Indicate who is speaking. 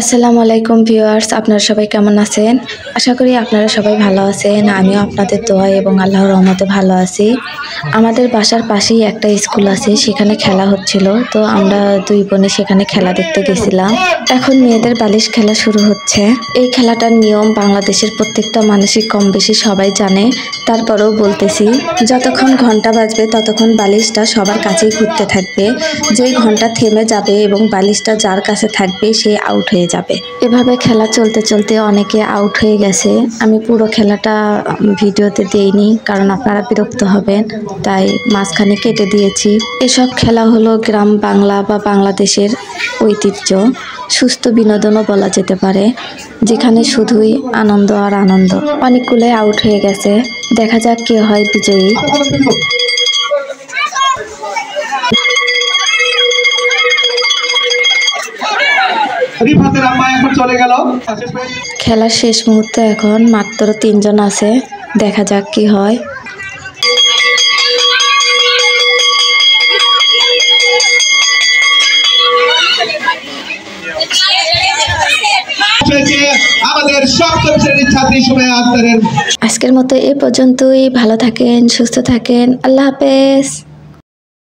Speaker 1: আসসালামু আলাইকুম ভিউয়ার্স, আপনারা সবাই কেমন আছেন? আশা করি আপনারা সবাই ভালো আছেন। আমিও আপনাদের দোয়া এবং আল্লাহর রহমতে ভালো আছি। আমাদের বাসার পাশেই একটা স্কুল আছে, সেখানে খেলা হচ্ছিল। তো আমরা দুই বোনে সেখানে খেলা দেখতে গেছিলাম। এখন মেয়েদের বালিশ খেলা শুরু হচ্ছে। এই খেলাটার নিয়ম বাংলাদেশের প্রত্যেকটা মানুষই কম বেশি সবাই জানে। তারপরেও বলতেছি, যতক্ষণ ঘন্টা বাজবে ততক্ষণ বালিশটা সবার কাছেই ঘুরতে থাকবে। যেই ঘন্টা থেমে যাবে এবং বালিশটা যার কাছে থাকবে সে আউট হয়ে যাবে। এভাবে খেলা চলতে চলতে অনেকে আউট হয়ে গেছে। আমি পুরো খেলাটা ভিডিওতে দেইনি, কারণ আপনারা বিরক্ত হবেন, তাই মাঝখানে কেটে দিয়েছি। এসব খেলা হলো গ্রাম বাংলা বা বাংলাদেশের ঐতিহ্য, সুস্থ বিনোদনও বলা যেতে পারে, যেখানে শুধুই আনন্দ আর আনন্দ। অনেকগুলোই আউট হয়ে গেছে, দেখা যাক কে হয় বিজয়ী। খেলার শেষ মুহূর্তে এখন মাত্র 3 জন আছে, দেখা যাক কি হয়। আজকের মতো এ পর্যন্তই। ভালো থাকেন, সুস্থ থাকেন, আল্লাহ হাফেজ।